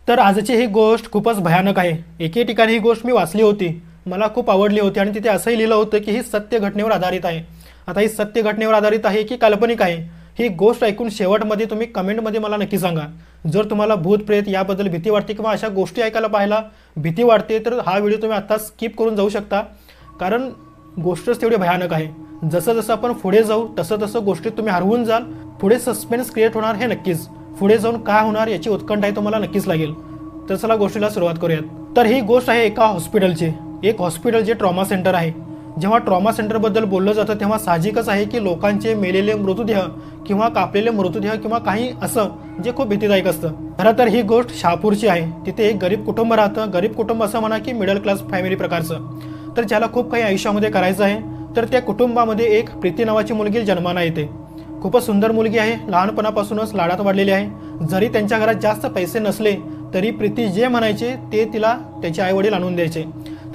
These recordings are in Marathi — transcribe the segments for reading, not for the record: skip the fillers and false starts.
तर आजची ही गोष्ट खूपच भयानक आहे। एके ठिकाणी ही गोष्ट मी वाचली होती, मला खूप आवडली होती आणि तिथे असंही लिहिलं होतं की ही सत्य घटनेवर आधारित आहे। आता ही सत्य घटनेवर आधारित आहे की काल्पनिक आहे, ही गोष्ट ऐकून शेवटमध्ये तुम्ही कमेंटमध्ये मला नक्की सांगा। जर तुम्हाला भूत प्रेत याबद्दल भीती वाटते किंवा अशा गोष्टी ऐकायला पाहायला भीती वाटते तर हा व्हिडिओ तुम्ही आता स्किप करून जाऊ शकता, कारण गोष्टच तेवढी भयानक आहे। जसं जसं आपण पुढे जाऊ तसं तसं गोष्टीत तुम्ही हरवून जाल, पुढे सस्पेन्स क्रिएट होणार हे नक्कीच। पुढे जाऊन काय होणार याची उत्कंठा आहे तुम्हाला नक्कीच लागेल। तर चला गोष्टीला सुरुवात करूयात। तर ही गोष्ट आहे एका हॉस्पिटलची, एक हॉस्पिटल जे ट्रॉमा सेंटर आहे। जेव्हा ट्रॉमा सेंटरबद्दल बोललं जातं तेव्हा साहजिकच आहे की लोकांचे मेलेले मृतदेह किंवा कापलेले मृतदेह किंवा काही असं जे खूप भीतीदायक असतं। खरं तर ही गोष्ट शहापूरची आहे। तिथे एक गरीब कुटुंब राहतं, गरीब कुटुंब असं म्हणा की मिडल क्लास फॅमिली प्रकारचं। तर ज्याला खूप काही आयुष्यामध्ये करायचं आहे, तर त्या कुटुंबामध्ये एक प्रीती नावाची मुलगी जन्माला येते। खूपच सुंदर मुलगी आहे, लहानपणापासूनच लाडात वाढलेली आहे। जरी त्यांच्या घरात जास्त पैसे नसले तरी प्रीती जे म्हणायचे ते तिला त्याचे आई वडील आणून द्यायचे।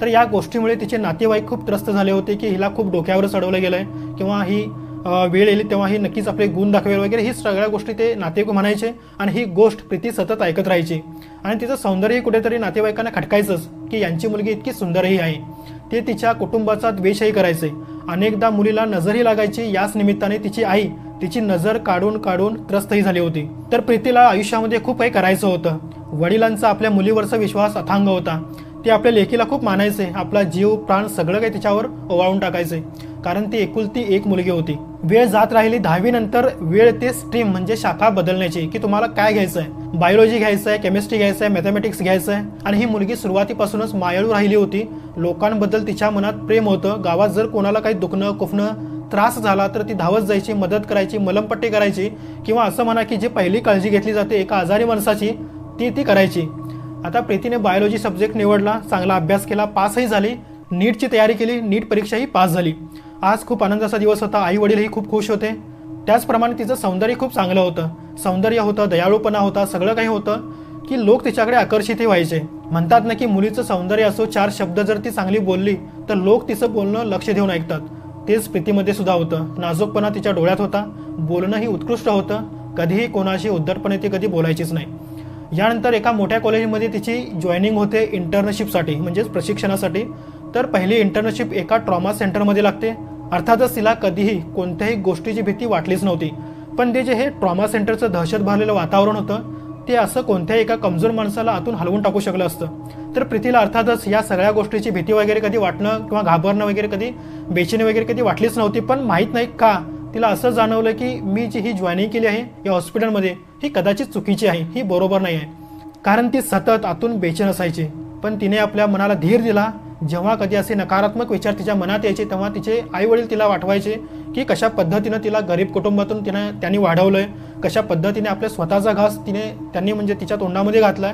तर या गोष्टीमुळे तिचे नातेवाईक खूप त्रस्त झाले होते की हिला खूप डोक्यावर चढवलं गेलंय किंवा ही वेळ येईल तेव्हा ही नक्कीच आपले गुण दाखवेल वगैरे, ही सगळ्या गोष्टी ते नातेवाईक म्हणायचे आणि ही गोष्ट प्रीती सतत ऐकत राहायची। आणि तिचं सौंदर्य कुठेतरी नातेवाईकांना खटकायचंच की यांची मुलगी इतकी सुंदरही आहे। ते तिच्या कुटुंबाचा द्वेषही करायचे, अनेकदा मुलीला नजरही लागायची। याच निमित्ताने तिची आई तिची नजर काढून काढून त्रस्तही झाली होती। तर प्रीतीला आयुष्यामध्ये खूप काही करायचं होतं। वडिलांचा आपल्या मुलीवरचा विश्वास अथांग होता, ते आपल्या लेकीला खूप मानायचे, आपला जीव प्राण सगळं काही तिच्यावर ओवाळून टाकायचे, कारण ती एकुलती एक मुलगी होती। वेळ जात राहिली 10वी नंतर वेळ ते स्ट्रीम म्हणजे शाखा बदलण्याची की तुम्हाला काय घ्यायचं आहे, बायोलॉजी घ्यायचं आहे, केमिस्ट्री घ्यायचं आहे, मॅथमॅटिक्स घ्यायचं आहे। आणि ही मुलगी सुरुवातीपासूनच मायाळू राहिली होती, लोकांबद्दल तिच्या मनात प्रेम होतं। गावात जर कोणाला काही दुखणं कुफणं त्रास झाला तर ती धावत जायची, मदत करायची, मलमपट्टी करायची किंवा असं म्हणा की जी पहिली काळजी घेतली जाते एका आजारी माणसाची ती करायची। आता प्रीतीने बायोलॉजी सब्जेक्ट निवडला, चांगला अभ्यास केला, पासही झाली, नीटची तयारी केली, नीट परीक्षाही पास झाली। आज खूप आनंदाचा दिवस होता, आई वडीलही खूप खुश होते। त्याचप्रमाणे तिचं सौंदर्य खूप चांगलं होतं, सौंदर्य होतं, दयाळूपणा होता, सगळं काही होतं की लोक तिच्याकडे आकर्षितही व्हायचे। म्हणतात ना की मुलीचं सौंदर्य असो, 4 शब्द जर ती चांगली बोलली तर लोक तिचं बोलणं लक्ष देऊन ऐकतात। तेच प्रीतीमध्ये सुद्धा होतं, नाजूकपणा तिच्या डोळ्यात होता, बोलणंही उत्कृष्ट होतं, कधीही कोणाशी उद्धटपणे ती कधी बोलायचीच नाही। यानंतर एका मोठ्या कॉलेजमध्ये तिची जॉईनिंग होते इंटर्नशिपसाठी म्हणजेच प्रशिक्षणासाठी। तर पहिली इंटर्नशिप एका ट्रॉमा सेंटरमध्ये लागते। अर्थातच तिला कधीही कोणत्याही गोष्टीची भीती वाटलीच नव्हती, पण ते जे हे ट्रॉमा सेंटरचं दहशत भरलेलं वातावरण होतं ते असं कोणत्याही एका कमजोर माणसाला आतून हलवून टाकू शकलं असतं। तर प्रीतीला अर्थातच या सगळ्या गोष्टीची भीती वगैरे कधी वाटणं किंवा घाबरणं वगैरे कधी बेचैनी वगैरे कधी वाटलीच नव्हती। पण माहीत नाही का तिला असं जाणवलं की मी जी ही जॉईनिंग केली आहे या हॉस्पिटलमध्ये ही कदाचित चुकीची आहे, ही बरोबर नाही आहे, कारण ती सतत आतून बेचैन असायची। पण तिने आपल्या मनाला धीर दिला। जेव्हा कधी असे नकारात्मक विचार तिच्या मनात यायचे तेव्हा तिचे आई वडील तिला वाटवायचे की कशा पद्धतीनं तिला गरीब कुटुंबातून त्यांनी वाढवलंय, कशा पद्धतीने आपल्या स्वतःचा घास त्यांनी म्हणजे तिच्या तोंडामध्ये घातलाय।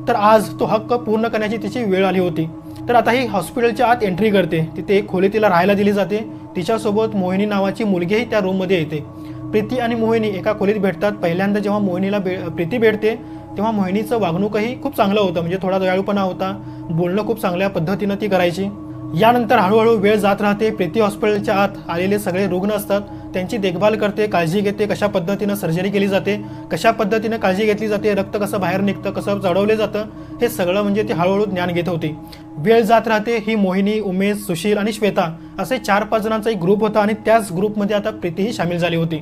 तर आज तो हक्क पूर्ण करण्याची तिची वेळ आली होती। तर आता ही हॉस्पिटलच्या आत एंट्री करते, तिथे एक खोली तिला राहायला दिली जाते। तिच्यासोबत मोहिनी नावाची मुलगीही त्या रूममध्ये येते। प्रीती आणि मोहिनी एका खोलीत भेटतात। पहिल्यांदा जेव्हा मोहिनीला प्रीती भेटते तेव्हा मोहिनीचं वागणूकही खूप चांगलं होतं, म्हणजे थोडा दयाळूपणा होता, बोलणं खूप चांगल्या पद्धतीनं ती करायची। यानंतर हळूहळू वेळ जात राहते। प्रीती हॉस्पिटलच्या आत आलेले सगळे रुग्ण असतात, त्यांची देखभाल करते, काळजी घेते, कशा पद्धतीनं सर्जरी केली जाते, कशा पद्धतीनं काळजी घेतली जाते, रक्त कसं बाहेर निघतं, कसं चढवलं जातं, हे सगळं म्हणजे ती हळूहळू ज्ञान घेत होती। वेळ जात राहते। ही मोहिनी, उमेश, सुशील आणि श्वेता असे 4-5 जणांचा एक ग्रुप होता आणि त्याच ग्रुपमध्ये आता प्रीतीही सामील झाली होती।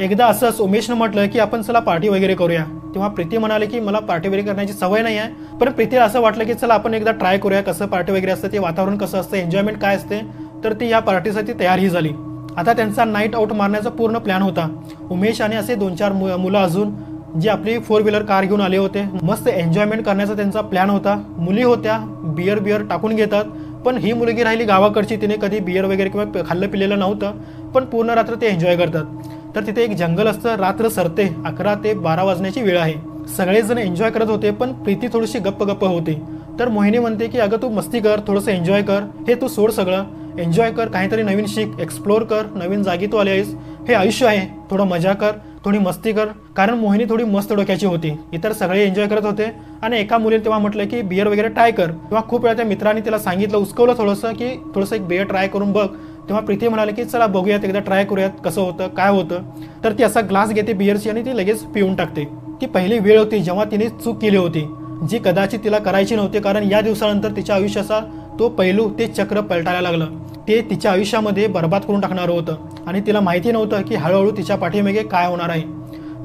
एकदा असंच उमेशनं म्हटलं की आपण चला पार्टी वगैरे करूया, तेव्हा प्रीती म्हणाले की मला पार्टी वगैरे करण्याची सवय नाही आहे, पण प्रीतीला असं वाटलं की चला आपण एकदा ट्राय करूया कसं पार्टी वगैरे असतं, ते वातावरण कसं असतं, एन्जॉयमेंट काय असते। तर ती या पार्टीसाठी तयारही झाली। आता त्यांचा नाईट आउट मारण्याचा पूर्ण प्लॅन होता। उमेश आणि असे 2-4 मुलं अजून जे आपली 4 व्हीलर कार घेऊन आले होते, मस्त एन्जॉयमेंट करण्याचा त्यांचा प्लॅन होता। मुली होत्या, बियर टाकून घेतात, पण ही मुलगी राहिली गावाकडची, तिने कधी बियर वगैरे किंवा खाल्लं पिलेलं नव्हतं, पण पूर्ण रात्र ते एन्जॉय करतात। तर तिथे एक जंगल असतं, रात्र सरते, 11 ते 12 वाजण्याची वेळ आहे। सगळेजण एन्जॉय करत होते, पण प्रीती थोडीशी गप्प होती। तर मोहिनी म्हणते की अगं तू मस्ती कर, थोडंसं एन्जॉय कर, हे तू सोड, सगळं एन्जॉय कर, काहीतरी नवीन शिक, एक्सप्लोर कर, नवीन जागी तू आली आहेस, हे आयुष्य आहे, थोडं मजा कर, थोडी मस्ती कर। कारण मोहिनी थोडी मस्त डोक्याची होती, इतर सगळे एन्जॉय करत होते। आणि एका मुलीने तेव्हा म्हटलं की बियर वगैरे ट्राय कर, तेव्हा खूप वेळा त्या मित्रांनी तिला सांगितलं, उचकवलं थोडंसं की थोडंसं एक बियर ट्राय करून बघ। तेव्हा प्रीती म्हणाले की चला बघूयात, एकदा ट्राय करूयात कसं होतं काय होतं। तर ती असा ग्लास घेते बियरची आणि ती लगेच पिऊन टाकते। ती पहिली वेळ होती जेव्हा तिने चूक केली होती, जी कदाचित तिला करायची नव्हती, कारण या दिवसानंतर तिच्या आयुष्याचा तो पैलू, ते चक्र पलटायला लागलं. ते तिच्या आयुष्यामध्ये बर्बाद करून टाकणारं होतं आणि तिला माहिती नव्हतं की हळूहळू तिच्या पाठीमागे काय होणार आहे.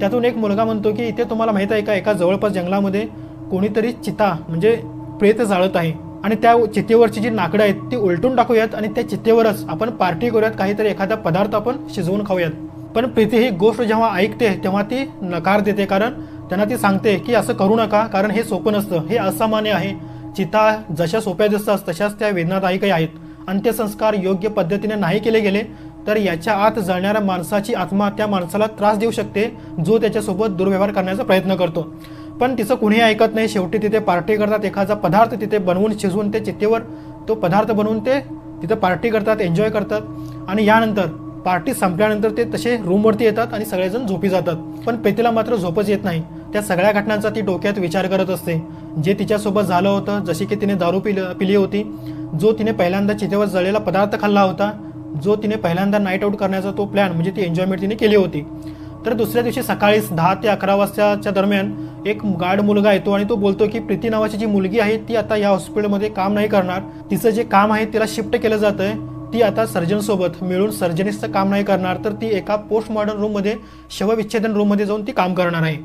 त्यातून एक मुलगा म्हणतो की इथे तुम्हाला माहीत आहे का, एका जवळपास जंगलामध्ये कोणीतरी चिता म्हणजे प्रेत जाळत आहे आणि त्या चितेवरची जी लाकडं आहेत ती उलटून टाकूयात आणि त्या चितेवरच आपण पार्टी करूयात, काहीतरी एखादा पदार्थ आपण शिजवून खाऊयात. पण प्रीती ही गोष्ट जेव्हा ऐकते तेव्हा ती नकार देते, कारण त्यांना ती सांगते की असं करू नका, कारण हे सोपं नसतं, हे असामान्य आहे. चिता जशा सोप्या दिसतात तशाच त्या वेदनादायकही आहेत. अंत्यसंस्कार योग्य पद्धतीने नाही केले गेले तर याच्या आत जळणाऱ्या माणसाची आत्मा त्या माणसाला त्रास देऊ शकते, जो त्याच्यासोबत दुर्व्यवहार करण्याचा प्रयत्न करतो. पण तिचं कुणीही ऐकत नाही. शेवटी तिथे पार्टी करतात, एखादा पदार्थ तिथे बनवून शिजवून ते चितेवर तो पदार्थ बनवून ते तिथे पार्टी करतात, एन्जॉय करतात. आणि यानंतर पार्टी संपल्यानंतर ते तसे रूमवरती येतात आणि सगळेजण झोपी जातात. पण प्रीतीला मात्र झोपच येत नाही. त्या सगळ्या घटनांचा ती डोक्यात विचार करत असते, जे तिच्यासोबत झालं होतं. जशी की तिने दारू पिली होती, जो तिने पहिल्यांदा चितेवर जळलेला पदार्थ खाल्ला होता, जो तिने पहिल्यांदा नाईट आऊट करण्याचा तो प्लॅन म्हणजे ती एन्जॉयमेंट तिने केली होती. तर दुसऱ्या दिवशी सकाळी 10 ते 11 वाजताच्या दरम्यान एक गार्ड मुलगा येतो आणि तो बोलतो की प्रीती नावाची जी मुलगी आहे ती आता या हॉस्पिटलमध्ये काम नाही करणार. तिचं जे काम आहे तिला शिफ्ट केलं जातंय. ती आता सर्जनसोबत मिळून सर्जनीचं काम नाही करणार, तर ती एका पोस्टमॉर्टम रूममध्ये, शवविच्छेदन रूममध्ये जाऊन ती काम करणार आहे.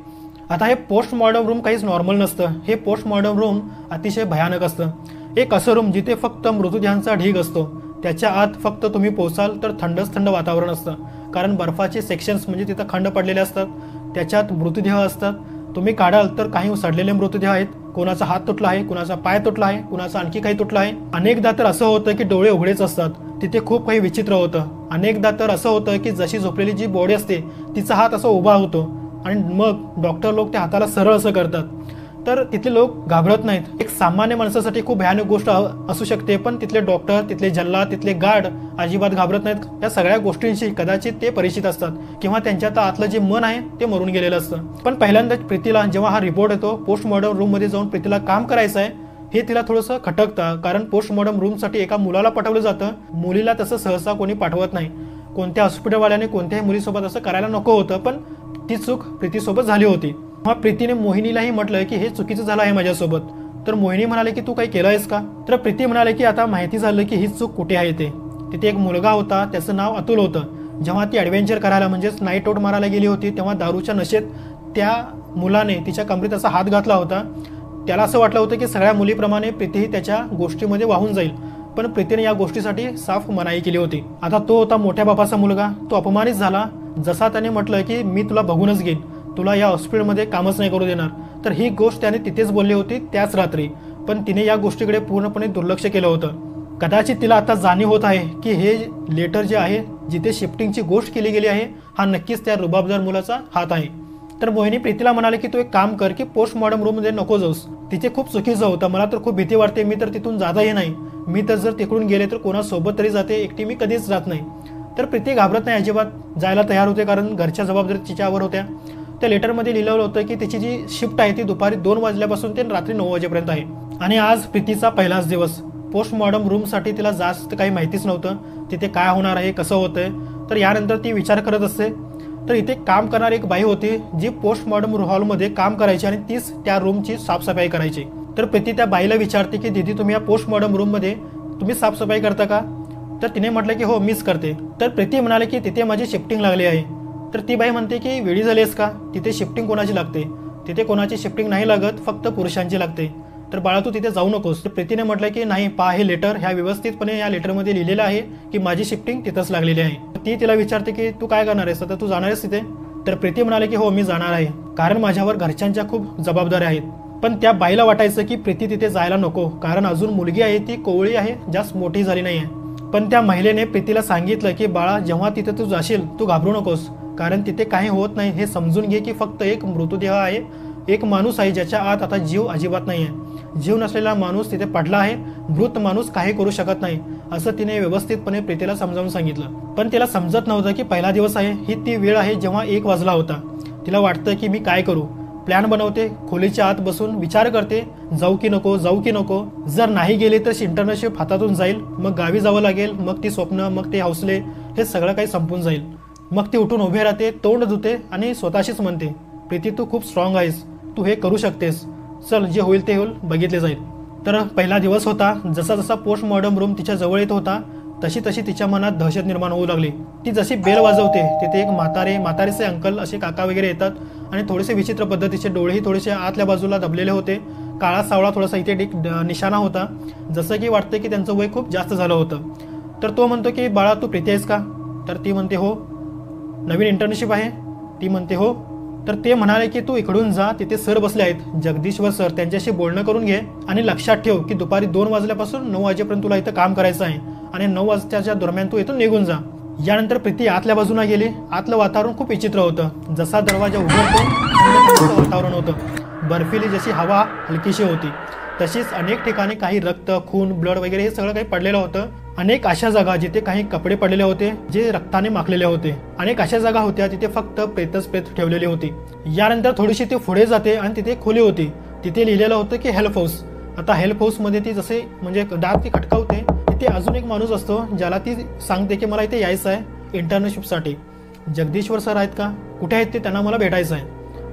आता हे पोस्टमॉर्टम रूम काहीच नॉर्मल नसतं. हे पोस्टमॉर्टम रूम अतिशय भयानक असतं. एक असं रूम जिथे फक्त मृतदेहांचा ढीग असतो. त्याच्या आत फक्त तुम्ही पोचाल तर थंड वातावरण असतं, कारण बर्फाचे सेक्शन्स म्हणजे तिथं खंड पडलेले असतात. त्याच्यात मृतदेह असतात. तुम्ही काढाल तर काही सडलेले मृतदेह आहेत. कोणाचा हात तुटला आहे, कोणाचा पाय तुटला आहे, कोणाचा आणखी काही तुटला आहे. अनेकदा तर असं होतं की डोळे उघडेच असतात. तिथे खूप काही विचित्र होतं. अनेकदा तर असं होतं की जशी झोपलेली जी बॉडी असते तिचा हात असा उभा होतो आणि मग डॉक्टर लोक त्या हाताला सरळ असं करतात. तर तिथले लोक घाबरत नाहीत. एक सामान्य माणसासाठी खूप भयानक गोष्ट असू शकते, पण तिथले डॉक्टर, तिथले जल्लाद, तिथले गार्ड अजिबात घाबरत नाहीत. या सगळ्या गोष्टींशी कदाचित ते परिचित असतात किंवा त्यांच्यात आतलं जे मन आहे ते मरून गेलेलं असतं. पण पहिल्यांदा प्रीतीला जेव्हा हा रिपोर्ट येतो पोस्टमॉर्टम रूममध्ये जाऊन प्रीतीला काम करायचं आहे, हे तिला थोडंसं खटकतं, कारण पोस्टमॉर्टम रूमसाठी एका मुलाला पाठवलं जातं. मुलीला तसं सहसा कोणी पाठवत नाही. कोणत्या हॉस्पिटलवाल्याने कोणत्याही मुलीसोबत असं करायला नको होतं, पण ती चूक प्रीतीसोबत झाली होती. मग प्रीतीने मोहिनीलाही म्हटलं की हे चुकीचं झालं आहे माझ्यासोबत. तर मोहिनी म्हणाले की तू काही केलं आहेस का. तर प्रीती म्हणाले की आता माहिती झालं की ही चूक कुठे आहे ते. तिथे एक मुलगा होता, त्याचं नाव अतुल होतं. जेव्हा ती ॲडव्हेंचर करायला म्हणजेच नाईट आऊट मारायला गेली होती तेव्हा दारूच्या नशेत त्या मुलाने तिच्या कमरेत असा हात घातला होता. त्याला असं वाटलं होतं की सगळ्या मुलीप्रमाणे प्रीतीही त्याच्या गोष्टीमध्ये वाहून जाईल, पण प्रीतीने या गोष्टीसाठी साफ मनाई केली होती. आता तो होता मोठ्या बापाचा मुलगा. तो अपमानित झाला. जसा त्याने म्हटलं की मी तुला बघूनच घेईन, तुला या हॉस्पिटलमध्ये कामच नाही करू देणार. तर ही गोष्ट त्याने तिथेच बोलली होती त्याच रात्री, पण तिने या गोष्टीकडे पूर्णपणे दुर्लक्ष केलं होतं. कदाचित तिला आता जाणीव होत आहे की हे लेटर जे आहे, जिथे शिफ्टिंगची गोष्ट केली गेली आहे, हा नक्कीच त्या रुबाबदार मुलाचा हात आहे. तर मोहिनी प्रीतीला म्हणाले की तू एक काम कर की पोस्टमॉर्टम रूममध्ये नको जाऊस. तिथे खूप चुकीचं होतं. मला तर खूप भीती वाटते. मी तर तिथून जातही नाही. मी तर जर तिकडून गेले तर कोणासोबत तरी जाते, एकटी मी कधीच जात नाही. तर प्रीती घाबरत नाही, अजिबात जायला तयार होते, कारण घरच्या जबाबदारी तिच्यावर होत्या. त्या लेटरमध्ये लिहिलेलं होतं की तिची जी शिफ्ट आहे ती दुपारी 2 वाजल्यापासून ते रात्री 9 वाजेपर्यंत आहे. आणि आज प्रीतीचा पहिलाच दिवस. पोस्टमॉर्टम रूमसाठी तिला जास्त काही माहितीच नव्हतं, तिथे काय होणार आहे, कसं होतंय. तर यानंतर ती विचार करत असते. तर इथे काम करणारी एक बाई होती जी पोस्टमॉर्टम हॉलमध्ये काम करायची आणि तीच त्या रूमची साफसफाई करायची. तर प्रीती त्या बाईला विचारते की दीदी तुम्ही या पोस्टमॉर्टम रूममध्ये तुम्ही साफसफाई करता का. तर तिने म्हटलं की हो मीच करते. तर प्रीती म्हणाले की तिथे माझी शिफ्टिंग लागली आहे. तर ती बाई म्हणते की वेळी झालीस का, तिथे शिफ्टिंग कोणाची लागते. तिथे कोणाची शिफ्टिंग नाही लागत, फक्त पुरुषांची लागते. तर बाळा तू तिथे जाऊ नकोस. तर प्रीतीने म्हटलं की नाही पहा हे लेटर, ह्या व्यवस्थितपणे या लेटरमध्ये लिहिलेलं आहे की माझी शिफ्टिंग तिथंच लागलेली आहे. ती तिला विचारते की तू काय करणार आहेस, आता तू जाणार आहेस तिथे. तर प्रीती म्हणाले की हो मी जाणार आहे, कारण माझ्यावर घरच्यांच्या खूप जबाबदाऱ्या आहेत. पण त्या बाईला वाटायचं की प्रीती तिथे जायला नको, कारण अजून मुलगी आहे ती कोवळी आहे, जास्त मोठी झाली नाही आहे. पण त्या महिलेने प्रीतीला सांगितलं की बाळा जेव्हा तिथे तू जाशील तू घाबरू नकोस, कारण तिथे काही होत नाही. हे समजून घे की फक्त एक मृतदेह आहे, एक माणूस आहे ज्याच्या आत आता जीव अजिबात नाही आहे. जीव नसलेला माणूस तिथे पडला आहे. मृत माणूस काही करू शकत नाही, असं तिने व्यवस्थितपणे प्रीतीला समजावून सांगितलं. पण तिला समजत नव्हतं की पहिला दिवस आहे, ही ती वेळ आहे जेव्हा 1 वाजला होता. तिला वाटतं की मी काय करू. प्लॅन बनवते, खोलीच्या आत बसून विचार करते जाऊ की नको, जाऊ की नको. जर नाही गेले तर इंटर्नशिप हातातून जाईल, मग गावी जावं लागेल, मग ती स्वप्न, मग ते हौसले, हे सगळं काही संपून जाईल. मग ती उठून उभे राहते, तोंड धुते आणि स्वतःशीच म्हणते प्रीती तू खूप स्ट्रॉंग आहेस, तू हे करू शकतेस. चल जे होईल ते होईल, बघितले जाईल. तर पहिला दिवस होता. जसा जसा पोस्टमॉर्टम रूम तिच्या जवळ येत होता तशी तशी तिच्या मनात दहशत निर्माण होऊ लागली. ती जशी बेल वाजवते तिथे एक म्हातारेचे अंकल असे काका वगैरे येतात आणि थोडेसे विचित्र पद्धतीचे डोळेही थोडेसे आतल्या बाजूला दबलेले होते. काळा सावळा थोडासा इथे एक निशाणा होता, जसं की वाटतं की त्यांचं वय खूप जास्त झालं होतं. तर तो म्हणतो की बाळा तू प्रीती आहेस का? तर ती म्हणते हो. नवीन इंटर्नशिप आहे? ती म्हणते हो. तर ते म्हणाले की तू इकडून जा, तिथे सर बसले आहेत जगदीश्वर सर, त्यांच्याशी बोलणं करून घे आणि लक्षात ठेव की दुपारी 2 वाजल्यापासून 9 वाजेपर्यंत तुला इथं काम करायचं आहे आणि 9 वाजताच्या दरम्यान तू इथून निघून जा. यानंतर प्रीती आतल्या बाजूला गेली. आतलं वातावरण खूप विचित्र होतं. जसा दरवाजा उघडतो वातावरण होतं. बर्फिली जशी हवा हलकीशी होती तशीच अनेक ठिकाणी काही रक्त, खून, ब्लड वगैरे हे सगळं काही पडलेलं होतं. अनेक अशा जागा जिथे काही कपडे पडलेले होते जे रक्ताने माखलेले होते. अनेक अशा जागा होत्या तिथे फक्त प्रेतच प्रेत ठेवलेली होती. यानंतर थोडीशी ती पुढे जाते आणि तिथे खोली होती. तिथे लिहिलेलं होतं की हेल्प हाऊस. आता हेल्प हाऊस मध्ये ती जसे म्हणजे दार ती खटकावते, तिथे अजून एक माणूस असतो ज्याला ती सांगते की मला इथे यायचं आहे इंटर्नशिपसाठी. जगदीश्वर सर आहेत का? कुठे आहेत ते? त्यांना मला भेटायचं आहे.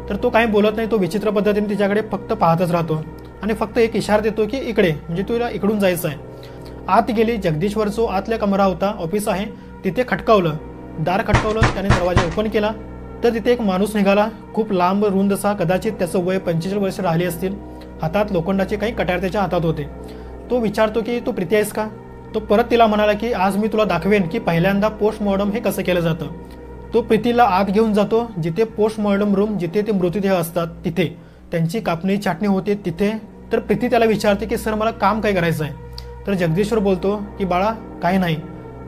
तर तो काही बोलत नाही. तो विचित्र पद्धतीने तिच्याकडे फक्त पाहतच राहतो आणि फक्त एक इशारा देतो की इकडे, म्हणजे तुला इकडून जायचं आहे. आत गेली. जगदीश्वर जो आतल्या कमरा होता, ऑफिस आहे, तिथे खटकावलं. दार खटकावलं. त्याने दरवाजा ओपन केला तर तिथे एक माणूस निघाला. खूप लांब रुंद असा, कदाचित त्याचं वय 45 वर्ष राहिली असतील. हातात लोखंडाचे काही कट्यार त्याच्या हातात होते. तो विचारतो की तू प्रीती आहेस का? तो परत तिला म्हणाला की आज मी तुला दाखवेन की पहिल्यांदा पोस्टमॉर्टम हे कसं केलं जातं. तो प्रीतीला आत घेऊन जातो जिथे पोस्टमॉर्टम रूम, जिथे ते मृतदेह असतात तिथे त्यांची कापणी छाटणी होते तिथे. तर प्रीती त्याला विचारते की सर मला काम काय करायचं आहे? तर जगदीश्वर बोलतो की बाळा काही नाही,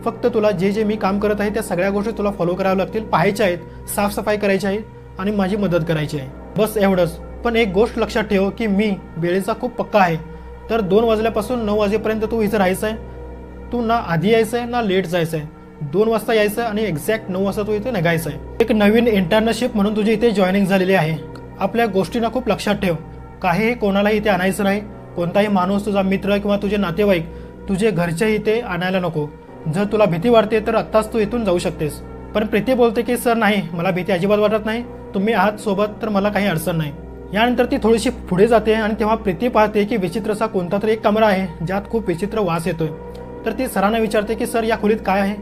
फक्त तुला जे जे मी काम करत आहे त्या सगळ्या गोष्टी तुला फॉलो कराव्या लागतील, पाहायच्या आहेत, साफसफाई करायची आहे आणि माझी मदत करायची आहे, बस एवढंच. पण एक गोष्ट लक्षात ठेव की मी वेळेचा खूप पक्का आहे. तर 2 वाजल्यापासून 9 वाजेपर्यंत तू इथं राहायचं आहे. तू ना आधी यायचं आहे ना लेट जायचं आहे. 2 वाजता यायचं आणि एक्झॅक्ट 9 वाजता तू इथे निघायचं आहे. एक नवीन इंटर्नशिप म्हणून तुझी इथे जॉईनिंग झालेली आहे. आपल्या गोष्टींना खूप लक्षात ठेव. काहीही कोणालाही इथे आणायचं नाही. कोणताही माणूस, तुझा मित्र किंवा तुझे नातेवाईक, तुझे घरचे इथे आणायला नको. जर तुला भीती वाटते तर आत्ताच तू इथून जाऊ शकतेस. पण प्रीती बोलते की सर नाही, मला भीती अजिबात वाटत नाही, तुम्ही आहात सोबत तर मला काही अडचण नाही. यानंतर ती थोडीशी पुढे जाते आणि तेव्हा प्रीती पाहते की विचित्रसा कोणता तरी एक कमरा आहे ज्यात खूप विचित्र वास येतोय. तर ती सरांना विचारते की सर या खोलीत काय आहे?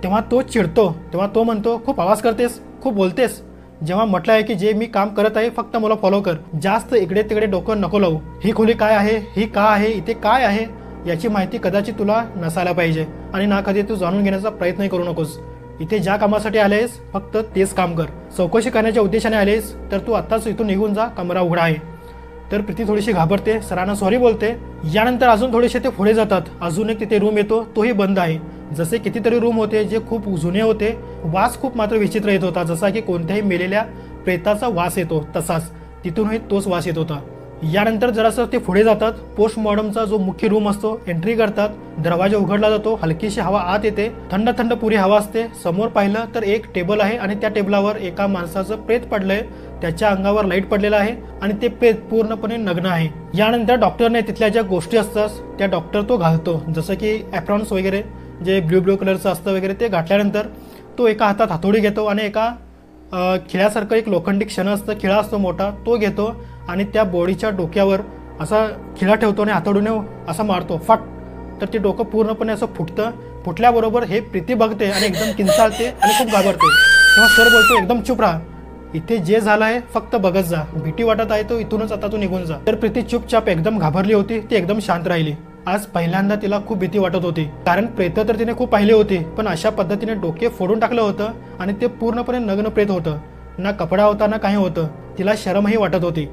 तेव्हा तो चिडतो. तेव्हा तो म्हणतो खूप आवाज करतेस, खूप बोलतेस. जेव्हा म्हटलं आहे की जे मी काम करत आहे फक्त मला फॉलो कर, जास्त इकडे तिकडे डोकं नको लावू. ही खोली काय आहे, ही का आहे, इथे काय आहे याची माहिती कदाचित तुला नसायला पाहिजे आणि ना कधी तू जाणून घेण्याचा प्रयत्नही करू नकोस. इथे ज्या कामासाठी आलेस फक्त तेच काम कर. चौकशी करण्याच्या उद्देशाने आलेस तर तू आत्ताच इथून निघून जा, कमरा उघडा आहे. तर प्रीती थोडीशी घाबरते, सरांना सॉरी बोलते. यानंतर अजून थोडेसे ते पुढे जातात. अजून एक तिथे रूम येतो, तोही बंद आहे. जसे कितीतरी रूम होते जे खूप जुने होते. वास खूप मात्र विचित्र येत होता, जसा की कोणत्याही मेलेल्या प्रेताचा वास येतो तसाच तिथूनही तोच वास येत होता. यानंतर जरासं ते पुढे जातात. पोस्टमॉर्टमचा जो मुख्य रूम असतो, एंट्री करतात. दरवाजा उघडला जातो. हलकीशी हवा आत येते. थंड थंड पुरी हवा असते. समोर पाहिलं तर एक टेबल आहे आणि त्या टेबलावर एका माणसाचं प्रेत पडलंय. त्याच्या अंगावर लाईट पडलेला आहे आणि ते प्रेत पूर्णपणे नग्न आहे. यानंतर डॉक्टरने तिथल्या ज्या गोष्टी असतात त्या डॉक्टर तो घालतो, जसं की ॲप्रॉन्स वगैरे जे ब्ल्यू कलरचं असतं वगैरे ते घातल्यानंतर तो एका हातात हातोडी घेतो आणि एका खिळ्यासारखं एक लोखंडी क्षण असतं, खिळा असतो मोठा, तो घेतो आणि त्या बॉडीच्या डोक्यावर असा खिळा ठेवतो आणि हातोडीने असा मारतो, फट. तर ते डोकं पूर्णपणे असं फुटतं. फुटल्याबरोबर हे प्रीती बघते आणि एकदम किंचाळते आणि खूप घाबरते. तेव्हा सर बोलतो एकदम चुप राहा, इथे जे झालं आहे फक्त बघत जा, भीती वाटत आहे तो इथूनच आता तू निघून जा. तर प्रीती चुपचाप एकदम घाबरली होती, ती एकदम शांत राहिली. आज पहिल्यांदा तिला खूप भीती वाटत होती, कारण प्रेत तर तिने खूप पाहिली होती, पण अशा पद्धतीने डोके फोडून टाकलं होतं आणि ते पूर्णपणे नग्न प्रेत होतं. ना कपडा होता ना काही होतं. तिला शरमही वाटत होती.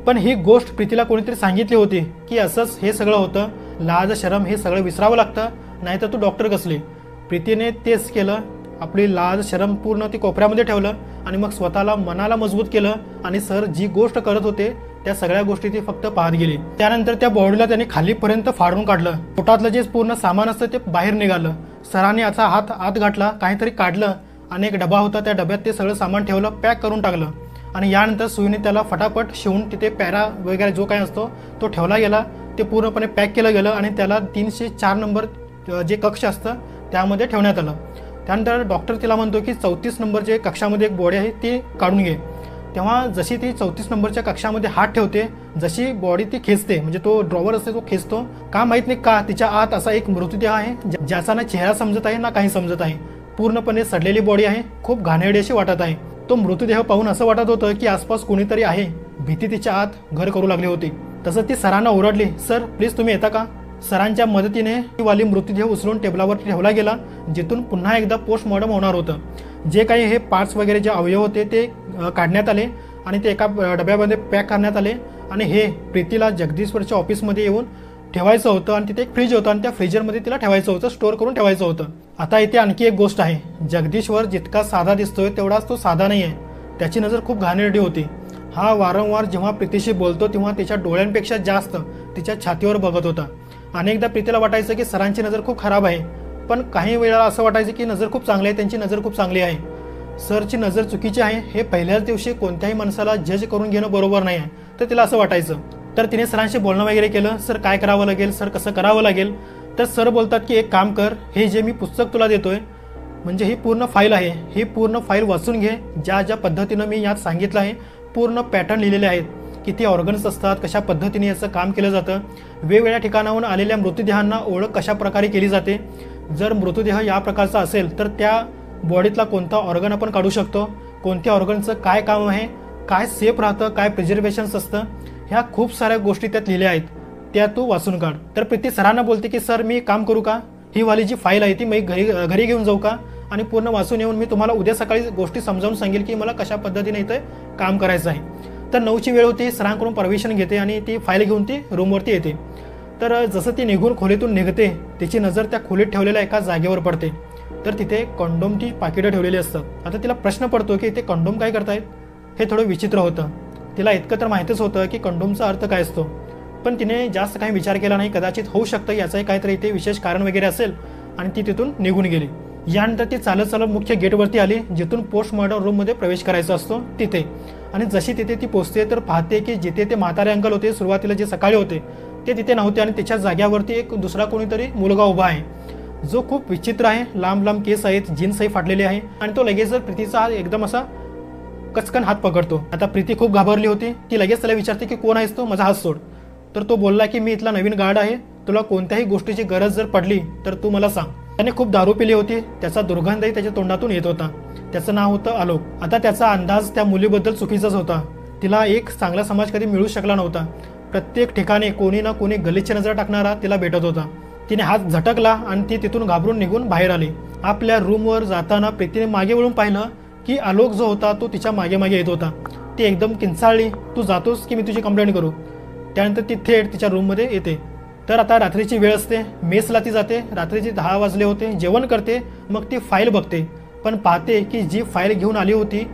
पण ही गोष्ट प्रीतीला कोणीतरी सांगितली होती की असंच हे सगळं होतं, लाज शरम हे सगळं विसरावं लागतं, नाहीतर तू डॉक्टर कसली. प्रीतीने तेच केलं. आपली लाज शरम पूर्ण ती कोपऱ्यामध्ये ठेवलं आणि मग स्वतःला मनाला मजबूत केलं आणि सर जी गोष्ट करत होते त्या सगळ्या गोष्टी ती फक्त पाहत गेली. त्यानंतर त्या बॉडीला त्यांनी खालीपर्यंत फाडून काढलं. पोटातलं जे पूर्ण सामान असतं ते बाहेर निघालं. सरांनी याचा हात आत घातला, काहीतरी काढलं आणि एक डबा होता, त्या डब्यात ते सगळं सामान ठेवलं, पॅक करून टाकलं आणि यानंतर सुईने त्याला फटाफट शिवून तिथे पॅरा वगैरे जो काही असतो तो ठेवला गेला. ते पूर्णपणे पॅक केलं गेलं आणि त्याला 304 नंबर जे कक्ष असतं त्यामध्ये ठेवण्यात आलं. त्यानंतर डॉक्टर तिला म्हणतो की 34 नंबर जे कक्षामध्ये एक बॉडी आहे ती काढून घे. तेव्हा जशी ती 34 नंबरच्या कक्षामध्ये हात ठेवते, जशी बॉडी ती खेचते, म्हणजे तो ड्रॉवर असते तो खेचतो, का माहित नाही का तिच्या आत असा एक मृतदेह आहे ज्याचा ना चेहरा समजत आहे ना काही समजत आहे, पूर्णपणे सडलेली बॉडी आहे, खूप घाणेरडी अशी वाटत आहे. तो मृतदेह पाहून असं वाटत होतं की आसपास कोणीतरी आहे. भीती तिच्या आत घर करू लागली होती. तसं ती सरांना ओरडली, सर प्लीज तुम्ही येता का. सरांच्या मदतीने ती वाली मृतदेह उचलून टेबलावर ठेवला गेला, जिथून पुन्हा एकदा पोस्टमॉर्टम होणार होतं. जे काही हे पार्ट्स वगैरे जे अवयव होते ते काढण्यात आले आणि ते एका डब्यामध्ये पॅक करण्यात आले आणि हे प्रीतीला जगदीश्वरच्या ऑफिसमध्ये येऊन ठेवायचं होतं आणि तिथे एक फ्रीज होतं आणि त्या फ्रीजरमध्ये तिला ठेवायचं होतं, स्टोअर करून ठेवायचं होतं. आता इथे आणखी एक गोष्ट आहे, जगदीश्वर जितका साधा दिसतोय तेवढाच तो साधा नाही आहे. त्याची नजर खूप घाणेरडी होती. हा वारंवार जेव्हा प्रीतीशी बोलतो तेव्हा तिच्या डोळ्यांपेक्षा जास्त तिच्या छातीवर बघत होता. अनेकदा प्रीतीला वाटायचं की सरांची नजर खूप खराब आहे, पण काही वेळा असं वाटायचं की नजर खूप चांगली आहे, त्यांची नजर खूप चांगली आहे. सरची नजर चुकीची आहे हे पहिल्याच दिवशी कोणत्याही माणसाला जज करून घेणं बरोबर नाही आहे, तर तिला असं वाटायचं. तर तिने सरांशी बोलणं वगैरे केलं, सर काय करावं लागेल, सर कसं करावं लागेल. तर सर बोलतात की एक काम कर, हे जे मी पुस्तक तुला देतोय म्हणजे ही पूर्ण फाईल आहे, ही पूर्ण फाईल वाचून घे. ज्या ज्या पद्धतीनं मी यात सांगितलं आहे पूर्ण पॅटर्न लिहिलेले आहेत, किती ऑर्गन्स असतात, कशा पद्धतीने याचं काम केलं जातं, वेगवेगळ्या ठिकाणाहून आलेल्या मृतदेहांना ओळख कशा प्रकारे केली जाते. जर मृतदेह या प्रकारचा असेल तर त्या बॉडीतला कोणता ऑर्गन आपण काढू शकतो, कोणत्या ऑर्गनचं काय काम आहे, काय सेफ राहतं, काय प्रिझर्वेशन्स असतं, ह्या खूप साऱ्या गोष्टी त्यात लिहिल्या आहेत, त्या तू वाचून काढ. तर प्रीती सरांना बोलते की सर मी काम करू का, ही वाली जी फाईल आहे ती मी घरी घेऊन जाऊ का आणि पूर्ण वाचून येऊन मी तुम्हाला उद्या सकाळी गोष्टी समजावून सांगेल की मला कशा पद्धतीने इथे काम करायचं आहे. तर 9ची वेळ होती, सरांकडून परमिशन घेते आणि ती फाईल घेऊन ती रूमवरती येते. तर जसं ती निघून खोलीतून निघते तिची नजर त्या खोलीत ठेवलेल्या एका जागेवर पडते. तर तिथे कंडोमची पाकिटं ठेवलेली असतात. आता तिला प्रश्न पडतो की ते कंडोम काय करतायत. हे थोडं विचित्र होतं. तिला इतकं तर माहितीच होतं की कंडोमचा अर्थ काय असतो, पण तिने जास्त काही विचार केला नाही. कदाचित होऊ शकतं याचंही काहीतरी इथे विशेष कारण वगैरे असेल आणि ती तिथून निघून गेली. यानंतर ती चालत चालत मुख्य गेटवरती आली, जिथून पोस्टमॉर्टम रूममध्ये प्रवेश करायचा असतो तिथे. आणि जशी तिथे ती पोहोचते तर पाहते की जिथे ते म्हातारे अंकल होते सुरुवातीला जे सकाळी होते ते तिथे नव्हते आणि त्याच्या जाग्यावरती एक दुसरा कोणीतरी मुलगा उभा आहे, जो खूप विचित्र आहे. लांब लांब केस आहेत, जीन्सही फाटलेली आहे आणि तो लगेच प्रीतीचा हात एकदम असा कचकन हात पकडतो. आता प्रीती खूप घाबरली होती. ती लगेच त्याला विचारते की कोण आहेस तो, माझा हात सोड. तर तो बोलला की मी इथला नवीन गार्ड आहे, तुला कोणत्याही गोष्टीची गरज जर पडली तर तू मला सांग. त्याने खूप दारू पिली होती, त्याचा दुर्गंधही त्याच्या तोंडातून येत होता. त्याचं नाव होतं आलोक. आता त्याचा अंदाज त्या मुलीबद्दल चुकीचाच होता. तिला एक चांगला समाज कधी मिळू शकला नव्हता. प्रत्येक ठिकाणी कोणी ना कोणी गलिच्छ नजर टाकणारा तिला भेटत होता. तिने हात झटकला आणि ती तिथून घाबरून निघून बाहेर आली. आपल्या रूमवर जाताना प्रीतीने मागे वळून पाहिलं की आलोक जो होता तो तिच्या मागे मागे येत होता. ती एकदम किंचाळली, तू जातोस की मी तुझी कंप्लेंट करू. त्यानंतर ती थेट तिच्या रूममध्ये येते. तर आता रात्रीची वेळ असते, मेसला ती जाते. रात्रीचे 10 वाजले होते. जेवण करते, मग ती फाईल बघते, पण पाहते की जी फाईल घेऊन आली होती,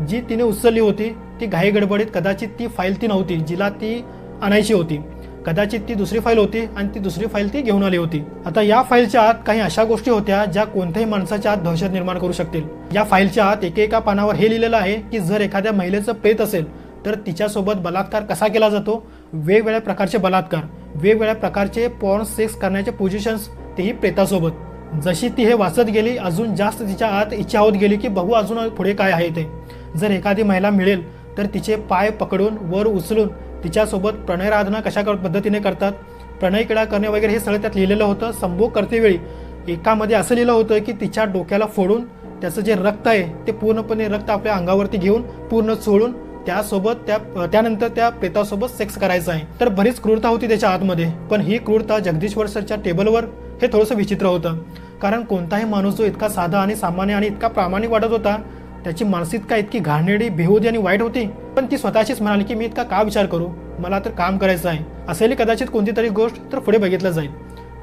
जी तिने उचलली होती, ती घाई गडबडीत कदाचित ती फाईल ती नव्हती जिला ती आणायची होती. कदाचित ती दुसरी फाईल होती आणि ती दुसरी फाईल ती घेऊन आली होती. आता या फाईलच्या आत काही अशा गोष्टी होत्या ज्या कोणत्याही माणसाच्या आत दहशत निर्माण करू शकतील. या फाईलच्या आत एकेका पानावर हे लिहिलेलं आहे की जर एखाद्या महिलेचं प्रेत असेल तर तिच्यासोबत बलात्कार कसा केला जातो, वेगवेगळ्या प्रकारचे बलात्कार, वेगवेगळ्या प्रकारचे पॉर्न सेक्स करण्याचे पोझिशन्स, तेही प्रेतासोबत. जशी ती हे वाचत गेली अजून जास्त तिच्या आत इच्छा होत गेली की बघू अजून पुढे काय आहे ते. जर एखादी महिला मिळेल तर तिचे पाय पकडून वर उचलून तिच्यासोबत प्रणयराधना कशा पद्धतीने करतात, प्रणय क्रीडा करणे वगैरे हे सगळं त्यात लिहिलेलं होतं. संभोग करतेवेळी एकामध्ये असं लिहिलं होतं की तिच्या डोक्याला फोडून त्याचं जे रक्त आहे ते पूर्णपणे रक्त आपल्या अंगावरती घेऊन पूर्ण चोळून त्यासोबत त्यानंतर त्या प्रेतासोबत सेक्स करायचं आहे. तर बरीच क्रूरता होती त्याच्या आतमध्ये. पण ही क्रूरता जगदीश्वर सरच्या टेबलवर हे थोडंसं विचित्र होतं. कारण कोणताही माणूस जो इतका साधा आणि सामान्य आणि इतका प्रामाणिक वाटत होता त्याची मानसिकता इतकी घाणेरडी, बेहुदी आणि वाईट होती. पण ती स्वतःशीच म्हणाली की मी इतका का विचार करू, मला तर काम करायचं आहे. असेल कदाचित कोणती तरी गोष्ट तर पुढे बघितलं जाईल.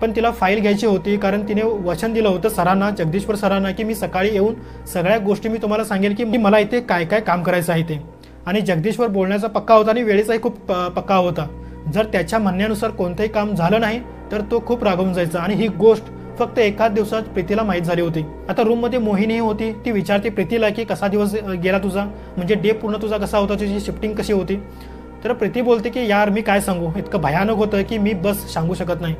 पण तिला फाईल घ्यायची होती कारण तिने वचन दिलं होतं सरांना, जगदीश्वर सरांना, की मी सकाळी येऊन सगळ्या गोष्टी मी तुम्हाला सांगेल की मला इथे काय काय काम करायचं आहे ते. आणि जगदीश्वर बोलण्याचा पक्का होता आणि वेळेचाही खूप पक्का होता. जर त्याच्या म्हणण्यानुसार कोणतंही काम झालं नाही तर तो खूप रागवून जायचा. आणि ही गोष्ट फक्त एकाच दिवसात प्रीतीला माहीत झाली होती. आता रूममध्ये मोहिनी होती. ती विचारते प्रीतीला की कसा दिवस गेला तुझा, म्हणजे डे पूर्ण तुझा कसा होता, तुझी शिफ्टिंग कशी होती. तर प्रीती बोलते की यार मी काय सांगू, इतकं भयानक होतं की मी बस सांगू शकत नाही.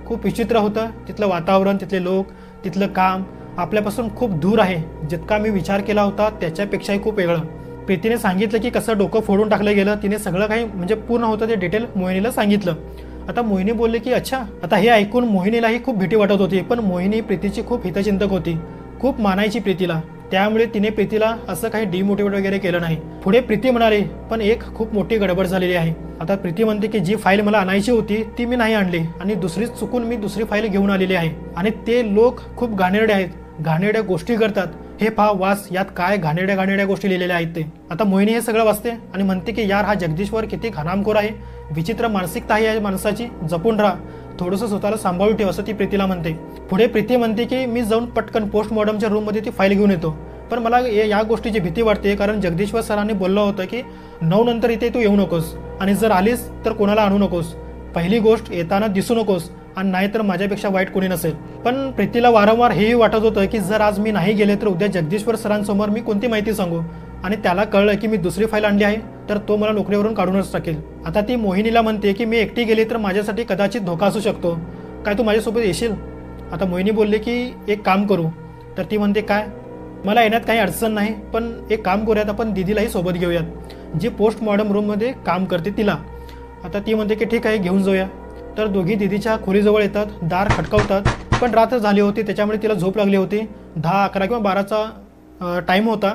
खूप विचित्र होतं तिथलं वातावरण, तिथले लोक, तिथलं काम आपल्यापासून खूप दूर आहे. जितका मी विचार केला होता त्याच्यापेक्षाही खूप वेगळं. प्रीतीने सांगितलं की कसं डोकं फोडून टाकलं गेलं. तिने सगळं काही म्हणजे पूर्ण होतं ते डिटेल मोहिनीला सांगितलं. आता मोहिनी बोलले की अच्छा. आता हे ऐकून मोहिनीलाही खूप भीती वाटत होती, पण मोहिनी प्रीतीची खूप हितचिंतक होती, खूप मानायची प्रीतीला. त्यामुळे तिने प्रीतीला असं काही डिमोटिवेट वगैरे केलं नाही. पुढे प्रीती म्हणाली पण एक खूप मोठी गडबड झालेली आहे. आता प्रीती म्हणते की जी फाईल मला आणायची होती ती मी नाही आणली आणि चुकून मी दुसरी फाईल घेऊन आलेली आहे आणि ते लोक खूप घाणेरडे आहेत, घाणेरड्या गोष्टी करतात. हे पहा वास, यात काय घाणेरड्या गोष्टी लिहिलेल्या आहेत ते. आता मोहिनी हे सगळं वाचते आणि म्हणते की यार हा जगदीश्वर किती घाणामखोर आहे, विचित्र मानसिकता आहे या माणसाची, जपून राहा, थोडंसं स्वतःला सांभाळून ठेव असं ती प्रीतीला म्हणते. पुढे प्रीती म्हणते की मी जाऊन पटकन पोस्टमॉर्टमच्या रूममध्ये ती फाईल घेऊन येतो, पण मला या गोष्टीची भीती वाटते कारण जगदीश्वर सरांनी बोललं होतं की 9 नंतर इथे तू येऊ नकोस आणि जर आलीस तर कोणाला आणू नकोस, पहिली गोष्ट येताना दिसू नकोस आणि नाही तर माझ्यापेक्षा वाईट कोणी नसेल. पण प्रीतीला वारंवार हेही वाटत होतं की जर आज मी नाही गेले तर उद्या जगदीश्वर सरांसमोर मी कोणती माहिती सांगू आणि त्याला कळलं की मी दुसरी फाईल आणली आहे तर तो मला नोकरीवरून काढूनच टाकेल. आता ती मोहिनीला म्हणते की मी एकटी गेली तर माझ्यासाठी कदाचित धोका असू शकतो, काय तू माझ्यासोबत येशील. आता मोहिनी बोलले की एक काम करू. तर ती म्हणते काय. मला येण्यात काही अडचण नाही, पण एक काम करूयात आपण दीदीलाही सोबत घेऊयात जी पोस्टमॉर्टम रूममध्ये काम करते तिला. आता ती म्हणते की ठीक आहे घेऊन जाऊया. तर दोघी दीदीच्या खोलीजवळ येतात, दार खटकावतात, पण रात्र झाली होती त्याच्यामुळे तिला झोप लागली होती. 10, 11 किंवा 12चा टाईम होता.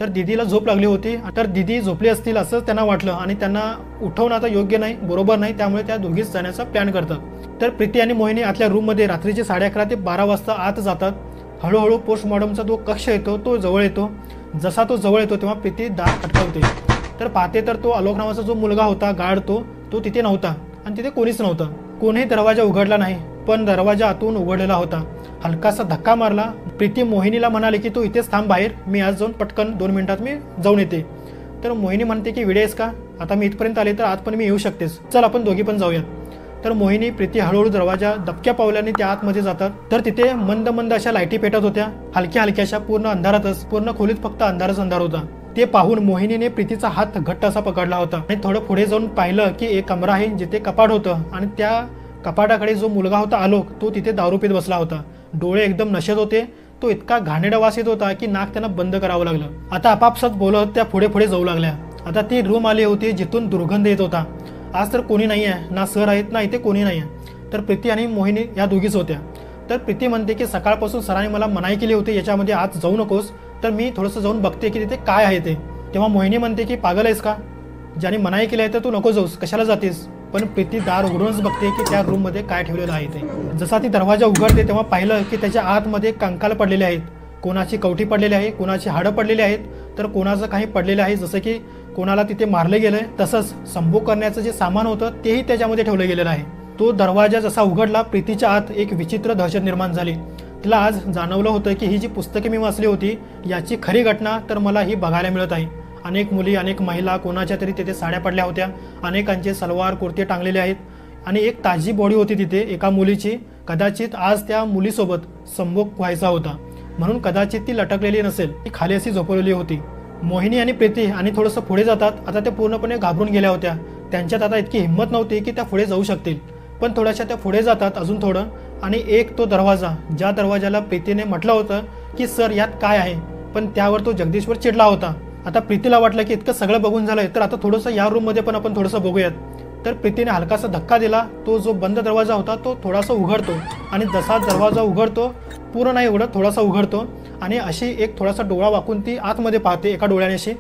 तर दीदीला झोप लागली होती. तर दीदी झोपली असतील असं त्यांना वाटलं आणि त्यांना उठवणं आता योग्य नाही, बरोबर नाही, त्यामुळे त्या दोघीच जाण्याचा प्लॅन करतात. तर प्रीती आणि मोहिनी आतल्या रूममध्ये रात्रीचे 11:30 ते 12 वाजता आत जातात. हळूहळू पोस्टमॉर्टमचा जो कक्ष येतो तो जवळ येतो. जसा तो जवळ येतो तेव्हा प्रीती दार खटकावते. तर पाहते तर तो आलोक नावाचा जो मुलगा होता गार्ड तो तिथे नव्हता आणि तिथे कोणीच नव्हतं. कोणीही दरवाजा उघडला नाही, पण दरवाजा आतून उघडलेला होता. हलकासा धक्का मारला. प्रीती मोहिनीला म्हणाले की तू इथेच थांब बाहेर, मी आज जाऊन पटकन 2 मिनिटात मी जाऊन येते. तर मोहिनी म्हणते की वेळ आहेस का, आता मी इथपर्यंत आले तर आत पण मी येऊ शकतेस, चल आपण दोघी पण जाऊयात. तर मोहिनी प्रीती हळूहळू दरवाजा दबक्या पावलाने त्या आतमध्ये जातात. तर तिथे मंद मंद अशा लाईटी पेटत होत्या, हलक्या हलक्याशा, पूर्ण अंधारातच, पूर्ण खोलीत फक्त अंधारच अंधार होता. ते पाहून मोहिनीने प्रीतीचा हात घट्ट असा पकडला होता आणि थोडं पुढे जाऊन पाहिलं की एक कमरा आहे जिथे कपाट होतं आणि त्या कपाटाकडे जो मुलगा होता आलोक तो तिथे दारू पीत बसला होता. डोळे एकदम नशेत होते. तो इतका घाणेरडा वास येत होता की नाक त्यांना बंद करावं लागलं. आता आपापसात बोलत त्या पुढे पुढे जाऊ लागल्या. आता ती रूम आली होती जिथून दुर्गंध येत होता. आज तर कोणी नाही आहे, ना सर आहेत ना इथे कोणी नाही आहे. तर प्रीती आणि मोहिनी या दोघीच होत्या. तर प्रीती म्हणते की सकाळपासून सरांनी मला मनाई केली होती याच्यामध्ये आत जाऊ नकोस, तर मी थोडंसं जाऊन बघते की तिथे काय आहे ते. तेव्हा मोहिनी म्हणते की पागल आहेस का, ज्याने मनाई केली आहे तर तू नको जाऊस, कशाला जातेस. पण प्रीती दार उघडूनच बघते की त्या रूममध्ये काय ठेवलेलं आहे ते. जसा ती दरवाजा उघडते तेव्हा पाहिलं की त्याच्या आतमध्ये कंकाल पडलेले आहेत. कोणाची कवटी पडलेली आहे, कोणाची हाडं पडलेली आहेत, तर कोणाचं काही पडलेलं आहे जसं की कोणाला तिथे मारले गेलंय. तसंच संभोग करण्याचं जे सामान होतं तेही त्याच्यामध्ये ठेवलं गेलेलं आहे. तो दरवाजा जसा उघडला प्रीतीच्या आत एक विचित्र दहशत निर्माण झाली. तिला आज जाणवलं होतं की ही जी पुस्तके मी वाचली होती याची खरी घटना तर मला ही बघायला मिळत आहे. अनेक मुली, अनेक महिला, कोणाच्या तरी तिथे साड्या पडल्या होत्या, अनेकांचे सलवार कुर्ते टांगलेले आहेत आणि एक ताजी बॉडी होती तिथे एका मुलीची. कदाचित आज त्या मुलीसोबत संभोग व्हायचा होता म्हणून कदाचित ती लटकलेली नसेल, ती खाली अशी झोपवलेली होती. मोहिनी आणि प्रीती आणि थोडंसं पुढे जातात. आता त्या पूर्णपणे घाबरून गेल्या होत्या. त्यांच्यात आता इतकी हिंमत नव्हती की त्या पुढे जाऊ शकतील, पण थोड्याशा त्या पुढे जातात अजून थोडं. आणि एक तो दरवाजा, ज्या दरवाजाला प्रीतीने म्हटलं होतं की सर यात काय आहे, पण त्यावर तो जगदीश्वर चिडला होता. आता प्रीतीला वाटलं की इतकं सगळं बघून झालंय तर आता थोडंसं या रूममध्ये पण आपण थोडंसं बघूयात. तर प्रीतीने हलकासा धक्का दिला. तो जो बंद दरवाजा होता तो थोडासा उघडतो आणि जसा दरवाजा उघडतो, पूर्ण नाही उघडत, थोडासा उघडतो आणि अशी एक थोडासा डोळा वाकून ती आतमध्ये पाहते. एका डोळ्याने अशी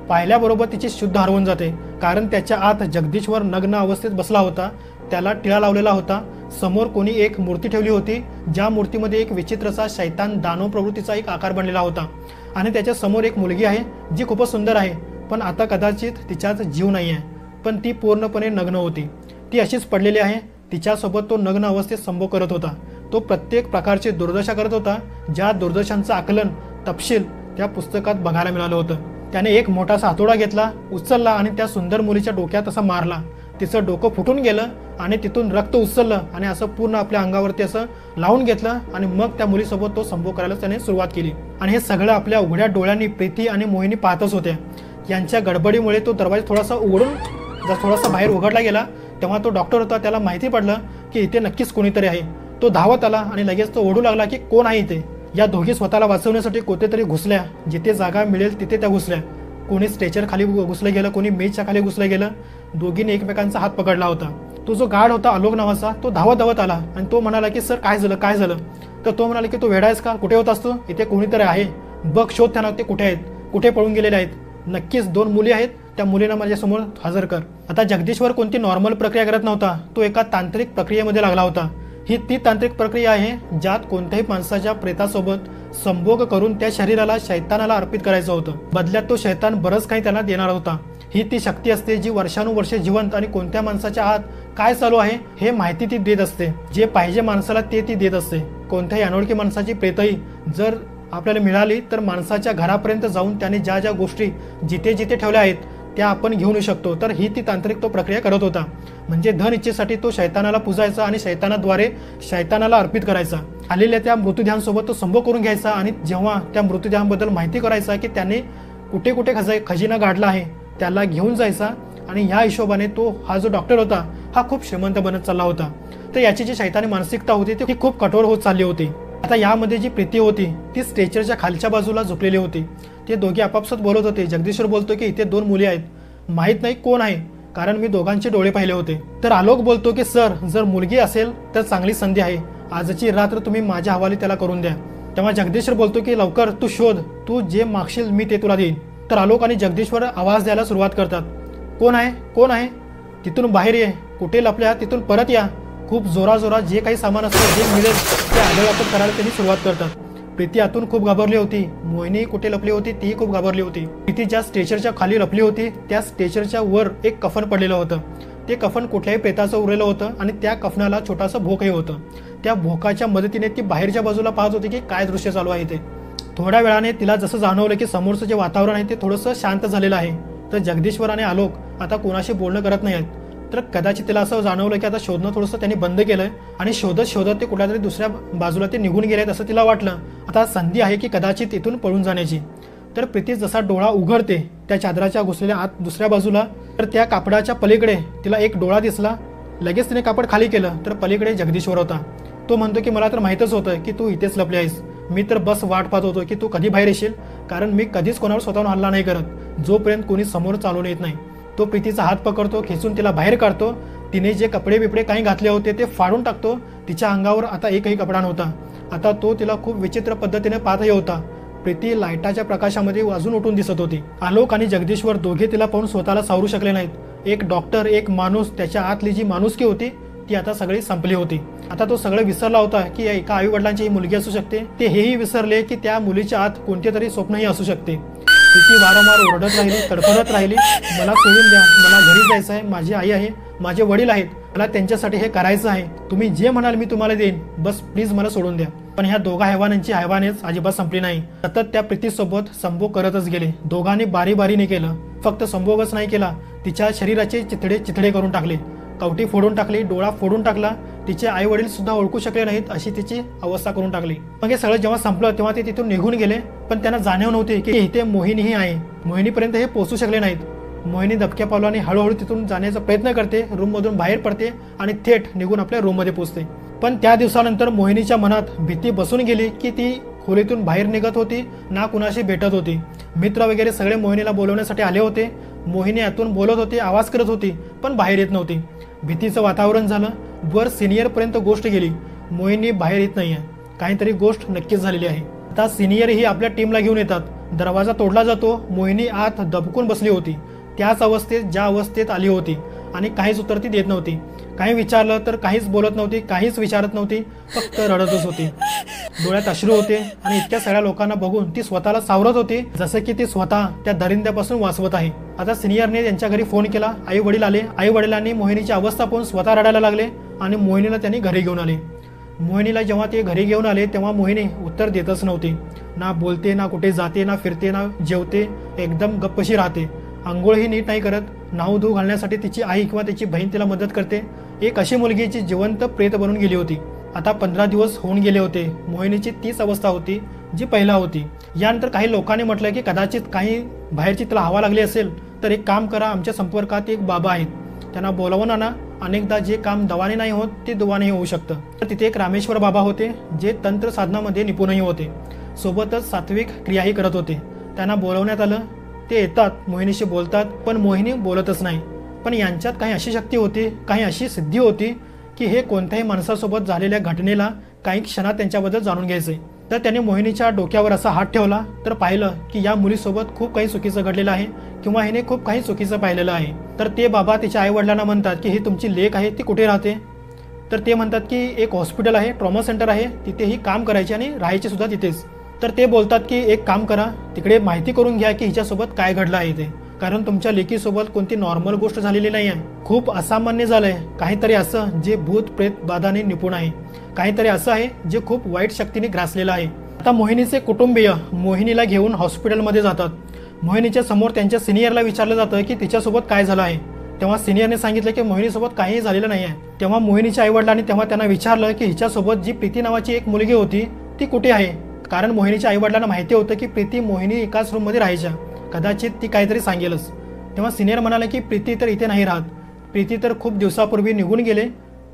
पाहिल्याबरोबर तिची शुद्ध हरवून जाते, कारण त्याच्या आत जगदीश्वर नग्न अवस्थेत बसला होता. त्याला टिळा लावलेला होता. समोर कोणी एक मूर्ती ठेवली होती, ज्या मूर्तीमध्ये एक विचित्रसा शैतान दानव प्रवृत्तीचा एक आकार बनलेला होता आणि त्याच्या समोर एक मुलगी आहे जी खूपच सुंदर आहे, पण आता कदाचित तिच्यात जीव नाही आहे, पण ती पूर्णपणे नग्न होती. ती अशीच पडलेली आहे. तिच्यासोबत तो नग्न अवस्थेत संभोग करत होता. तो प्रत्येक प्रकारची दुर्दशा करत होता, ज्या दुर्दशांचं आकलन तपशील त्या पुस्तकात बघायला मिळालं होतं. त्याने एक मोठासा हातोडा घेतला, उचलला आणि त्या सुंदर मुलीच्या डोक्यात असा मारला. तिचं डोकं फुटून गेलं आणि तिथून रक्त उचललं आणि असं पूर्ण आपल्या अंगावरती असं लावून घेतलं आणि मग त्या मुलीसोबत तो संभोग करायला त्याने सुरुवात केली. आणि हे सगळं आपल्या उघड्या डोळ्यांनी प्रीती आणि मोहिनी पाहतच होत्या. यांच्या गडबडीमुळे तो दरवाजा थोडासा उघडून थोडासा बाहेर उघडला गेला. तेव्हा तो डॉक्टर होता, त्याला माहिती पडलं की इथे नक्कीच कोणीतरी आहे. तो धावत आला आणि लगेच तो ओढू लागला की कोण आहे इथे. या दोघी स्वतःला वाचवण्यासाठी कोठेतरी घुसल्या. जिथे जागा मिळेल तिथे त्या घुसल्या. कोणी स्ट्रेचर खाली घुसलं गेलं, कोणी मेजच्या खाली घुसलं गेलं. दोघींनी एकमेकांचा हात पकडला होता. तो जो गार्ड होता आलोक नावाचा, तो धावत धावत आला आणि तो म्हणाला की सर काय झालं काय झालं. तर तो म्हणाला की तू वेडा आहेस का, कुठे होतास तू, इथे कोणीतरी आहे, बघ शोध त्यांना, ते कुठे आहेत, कुठे पळून गेलेले आहेत. नक्कीच 2 मुली आहेत, त्या मुलींना माझ्यासमोर हजर कर. आता जगदीश्वर कोणती नॉर्मल प्रक्रिया करत नव्हता, तो एका तांत्रिक प्रक्रियेमध्ये लागला होता. ही ती तांत्रिक प्रक्रिया आहे ज्यात कोणत्याही माणसाच्या प्रेतासोबत संभोग करून त्या शरीराला शैतानाला अर्पित करायचं होतं. बदल्यात तो शैतान बरंच काही त्यांना देणार होता. ही ती शक्ती असते जी वर्षानुवर्षे जिवंत आणि कोणत्या माणसाच्या आत काय चालू आहे हे माहिती ती देत असते. जे पाहिजे माणसाला ते ती देत असते. कोणत्याही अनोळखी माणसाची प्रेतही जर आपल्याला मिळाली तर माणसाच्या घरापर्यंत जाऊन त्याने ज्या ज्या गोष्टी जिथे जिथे ठेवल्या आहेत त्या आपण घेऊन येऊ शकतो. तर ही ती तांत्रिक तो प्रक्रिया करत होता. म्हणजे धन इच्छेसाठी तो शैतानाला पूजायचा आणि शैतानाद्वारे शैतानाला अर्पित करायचा. आलेल्या त्या मृतदेहांसोबत तो संभोग करून घ्यायचा आणि जेव्हा त्या मृतदेहांबद्दल माहिती करायचा की त्याने कुठे कुठे खजिना गाडला आहे त्याला घेऊन जायचा. आणि ह्या हिशोबाने तो हा जो डॉक्टर होता हा खूप श्रीमंत बनत चालला होता. तर याची जी शैतानी मानसिकता होती ती खूप कठोर होत चालली होती. आता यामध्ये जी प्रीती होती ती स्ट्रेचरच्या खालच्या बाजूला झोपलेली होती. ते दोघे आपापसात बोलत होते. जगदीश्वर बोलतो की इथे 2 मुली आहेत, माहीत नाही कोण आहे, कारण मी दोघांचे डोळे पाहिले होते. तर आलोक बोलतो की सर जर मुलगी असेल तर चांगली संधी आहे, आजची रात्र तुम्ही माझ्या हवाली त्याला करून द्या. तेव्हा जगदीश्वर बोलतो की लवकर तू शोध, तू जे मागशील मी ते तुला देईन. तर आलोक आणि जगदीश्वर आवाज द्यायला सुरुवात करतात. कोण आहे कोण आहे, तिथून बाहेर ये, कुठे लपल्या तिथून परत या. खूप जोराजोरात जे काही सामान असतं जे मिळेल ते आदळआपट करायला त्यांनी सुरुवात करतात. प्रीती आतून खूप घाबरली होती. मोहिनी कुठे लपली होती तीही खूप घाबरली होती. प्रीती ज्या स्ट्रेचरच्या खाली लपली होती त्या स्ट्रेचरच्या वर एक कफन पडलेलं होतं. ते कफन कुठल्याही प्रेताचं उरलेलं होतं आणि त्या कफनाला छोटासा भोकही होतं. त्या भोकाच्या मदतीने ती बाहेरच्या बाजूला पाहत होती की काय दृश्य चालू आहे ते. थोड्या वेळाने तिला जसं जाणवलं की समोरचं जे वातावरण आहे ते थोडंसं शांत झालेलं आहे. तर जगदीश्वर आणि आलोक आता कोणाशी बोलणं करत नाही आहेत. तर कदाचित तिला असं जाणवलं की आता शोधणं थोडंसं त्यांनी बंद केलंय आणि शोधत शोधत ते कुठल्यातरी दुसऱ्या बाजूला ते निघून गेलेत असं तिला वाटलं. आता संधी आहे की कदाचित इथून पळून जाण्याची. तर प्रीती जसा डोळा उघडते त्या चादराच्या घुसलेल्या आत दुसऱ्या बाजूला, तर त्या कापडाच्या पलीकडे तिला एक डोळा दिसला. लगेच तिने कापड खाली केलं तर पलीकडे जगदीश्वर होता. तो म्हणतो की मला तर माहीतच होतं की तू इथेच लपली आहेस. मी तर बस वाट पाहत होतो की तू कधी बाहेर येशील, कारण मी कधीच कोणावर स्वतःहून हल्ला नाही करत जोपर्यंत कोणी समोर चालून येत नाही. तो प्रीतीचा हात पकडतो, खेचून तिला बाहेर काढतो. तिने जे कपडे बिपडे काही घातले होते ते फाडून टाकतो. तिच्या अंगावर आता एकही कपडा नव्हता. आता तो तिला खूप विचित्र पद्धतीने पाहतही होता. प्रीती लाईटाच्या प्रकाशामध्ये अजून उठून दिसत होती. आलोक आणि जगदीश्वर दोघे तिला पाहून स्वतःला सावरू शकले नाहीत. एक डॉक्टर, एक माणूस, त्याच्या आतली जी माणुसकी होती ती आता सगळी संपली होती. आता तो सगळं विसरला होता की एका आई वडिलांची ही मुलगी असू शकते. ते हेही विसरले की त्या मुलीच्या आत कोणते तरी स्वप्नही असू शकते. प्रीती वारंवार ओरडत राहिली, तडफडत राहिली, मला सोडून द्या, मला घरी जायचं आहे, माझी आई आहे, माझे वडील आहेत, मला त्यांच्यासाठी हे करायचं आहे, तुम्ही जे म्हणाल मी तुम्हाला देईन, बस प्लीज मला सोडून द्या. पण ह्या दोघा हैवानांची हैवानेच अजिबात संपली नाही. सतत त्या प्रीतीसोबत संभोग करतच गेले. दोघांनी बारी बारीने केलं. फक्त संभोगच नाही केला, तिच्या शरीराचे चिथडे चिथडे करून टाकले. कवटी फोडून टाकली, डोळा फोडून टाकला. तिचे आई वडील सुद्धा ओळखू शकले नाहीत अशी तिची अवस्था करून टाकली. मग हे सगळं जेव्हा संपलं तेव्हा ते तिथून निघून गेले. पण त्यांना जाणीव नव्हती की इथे मोहिनीही आहे. मोहिनीपर्यंत हे पोहोचू शकले नाहीत. मोहिनी दबक्या पावलाने हळूहळू तिथून जाण्याचा प्रयत्न करते, रूममधून बाहेर पडते आणि थेट निघून आपल्या रूममध्ये पोहोचते. पण त्या दिवसानंतर मोहिनीच्या मनात भीती बसून गेली की ती खोलीतून बाहेर निघत होती ना कुणाशी भेटत होती. मित्र वगैरे सगळे मोहिनीला बोलवण्यासाठी आले होते. मोहिनी आतून बोलत होती, आवाज करत होती, पण बाहेर येत नव्हती. भीतीचं वातावरण झालं. वर सिनियर पर्यंत गोष्ट गेली, मोहिनी बाहेर येत नाहीये, काहीतरी गोष्ट नक्कीच झालेली आहे. आता सिनियर ही आपल्या टीमला घेऊन येतात. दरवाजा तोडला जातो. मोहिनी आत दबकून बसली होती, त्याच अवस्थेत ज्या अवस्थेत आली होती, आणि काहीच उत्तर ती देत नव्हती. काही विचारलं तर काहीच बोलत नव्हती, काहीच विचारत नव्हती, फक्त रडतच होती. डोळ्यात अश्रू होते आणि इतक्या सगळ्या लोकांना बघून ती स्वतःला सावरत होती जसं की ती स्वतः त्या दरिंद्यापासून वाचवत आहे. आता सिनियरने त्यांच्या घरी फोन केला. आई वडील आले. आई वडिलांनी मोहिनीची अवस्था पाहून स्वतः रडायला लागले आणि मोहिनीला त्यांनी घरी घेऊन आले. मोहिनीला जेव्हा ते घरी घेऊन आले तेव्हा मोहिनी उत्तर देतच नव्हती. ना बोलते, ना कुठे जाते, ना फिरते, ना जेवते, एकदम गप्पशी राहते. आंघोळही नीट नाही करत. नाव धू घालण्यासाठी तिची आई किंवा तिची बहीण तिला मदत करते. एक अशी मुलगी जी जिवंत प्रेत बनून गेली होती. आता 15 दिवस होऊन गेले होते. मोहिनीची तीच अवस्था होती जी पहिला होती. यानंतर काही लोकांनी म्हटलं की कदाचित काही बाहेरची तिला हवा लागली असेल तर एक काम करा, आमच्या संपर्कात एक बाबा आहेत, त्यांना बोलावून आणा. अनेकदा जे काम दवाने नाही होत ते दुवाने होऊ शकतं. तर तिथे एक रामेश्वर बाबा होते जे तंत्र साधनामध्ये निपुणही होते, सोबतच सात्विक क्रियाही करत होते. त्यांना बोलवण्यात आलं. ते येतात, मोहिनीशी बोलतात, पण मोहिनी बोलतच नाही. पण यांच्यात काही अशी शक्ती होती, काही अशी सिद्धी होती की हे कोणत्याही माणसासोबत झालेल्या घटनेला काही क्षणात त्यांच्याबद्दल जाणून घ्यायचे. तर त्याने मोहिनीच्या डोक्यावर असा हात ठेवला तर पाहिलं की या मुलीसोबत खूप काही चुकीचं घडलेलं आहे किंवा हिने खूप काही चुकीचं पाहिलेलं आहे. तर ते बाबा तिच्या आई वडिलांना म्हणतात की ही तुमची लेक आहे, ती कुठे राहते? तर ते म्हणतात की एक हॉस्पिटल आहे, ट्रॉमा सेंटर आहे, तिथे ही काम करायची आणि राहायची सुद्धा तिथेच. तर ते बोलतात की एक काम करा, तिकडे माहिती करून घ्या की हिच्यासोबत काय घडलं आहे ते, कारण तुमच्या लेकीसोबत कोणती नॉर्मल गोष्ट झालेली नाही आहे. खूप असामान्य झालंय, काहीतरी असं जे भूत प्रेत बाधाने निपुण आहे, काहीतरी असं आहे जे खूप वाईट शक्तीने ग्रासलेलं आहे. आता मोहिनीचे कुटुंबीय मोहिनीला घेऊन हॉस्पिटलमध्ये जातात. मोहिनीच्या समोर त्यांच्या सिनियरला विचारलं जातं की तिच्यासोबत काय झालं आहे. तेव्हा सिनियरने सांगितलं की मोहिनीसोबत काहीही झालेलं नाही आहे. तेव्हा मोहिनीच्या आईवडिलांनी तेव्हा त्यांना विचारलं की हिच्यासोबत जी प्रीती नावाची एक मुलगी होती ती कुठे आहे, कारण मोहिनीच्या आईवडिलांना माहिती होतं की प्रीती मोहिनी एकाच रूममध्ये राहायच्या, कदाचित ती काहीतरी सांगेलच. तेव्हा सिनियर म्हणाले की प्रीती तर इथे नाही राहत, प्रीती तर खूप दिवसापूर्वी निघून गेले,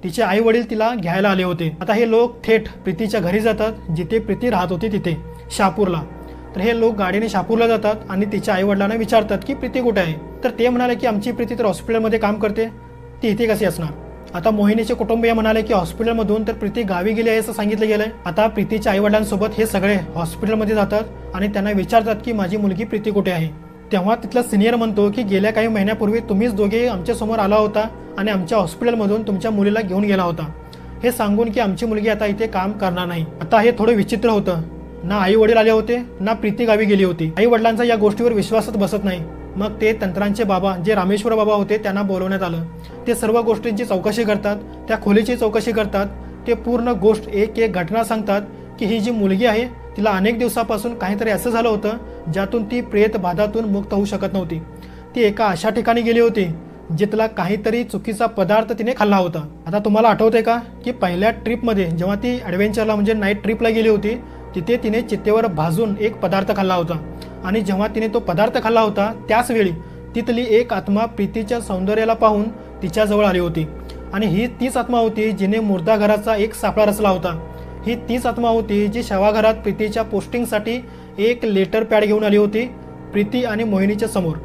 तिचे आई वडील तिला घ्यायला आले होते. आता हे लोक थेट प्रीतीच्या घरी जातात, जिथे प्रीती राहत होती तिथे शहापूरला. तर हे लोक गाडीने शहापूरला जातात आणि तिच्या आई वडिलांना विचारतात की प्रीती कुठे आहे. तर ते म्हणाले की आमची प्रीती तर हॉस्पिटलमध्ये काम करते, ती इथे कशी असणार. आता मोहिनीचे कुटुंबीय म्हणाले की हॉस्पिटलमधून तर प्रीती गावी गेली आहे असं सांगितलं गेलंय. आता प्रीतीच्या आई वडिलांसोबत हे सगळे हॉस्पिटलमध्ये जातात आणि त्यांना विचारतात की माझी मुलगी प्रीती कुठे आहे. तेव्हा तिथला सिनियर म्हणतो की गेल्या काही महिन्यापूर्वी तुम्हीच दोघे आमच्या समोर आला होता आणि आमच्या हॉस्पिटलमधून तुमच्या मुलीला घेऊन गेला होता, हे सांगून की आमची मुलगी आता इथे काम करणार नाही. आता हे थोडं विचित्र होतं, ना आई वडील आले होते ना प्रीती गावी गेली होती. आई वडिलांचा या गोष्टीवर विश्वासच बसत नाही. मग ते तंत्रांचे बाबा जे रामेश्वर बाबा होते त्यांना बोलवण्यात आलं. ते सर्व गोष्टींची चौकशी करतात, त्या खोलीची चौकशी करतात, ते पूर्ण गोष्ट एक एक घटना सांगतात की ही जी मुलगी आहे तिला अनेक दिवसापासून काहीतरी असं झालं होतं ज्यातून ती प्रेत बाधातून मुक्त होऊ शकत नव्हती. ती एका अशा ठिकाणी गेली होती जिथला काहीतरी चुकीचा पदार्थ तिने खाल्ला होता. आता तुम्हाला आठवते का की पहिल्या ट्रिपमध्ये जेव्हा ती ॲडव्हेंचरला म्हणजे नाईट ट्रिपला गेली होती तिथे तिने चित्तेवर भाजून एक पदार्थ खाल्ला होता आणि जेव्हा तिने तो पदार्थ खाल्ला होता त्याच वेळी तिथली एक आत्मा प्रीतीच्या सौंदर्याला पाहून तिच्याजवळ आली होती आणि ही तीच आत्मा होती जिने मुर्दा घराचा एक सापळा रचला होता. ही तीच आत्मा होती जी शवाघरात प्रीतीच्या पोस्टिंगसाठी एक लेटर पॅड घेऊन आली होती प्रीती आणि मोहिनीच्या समोर.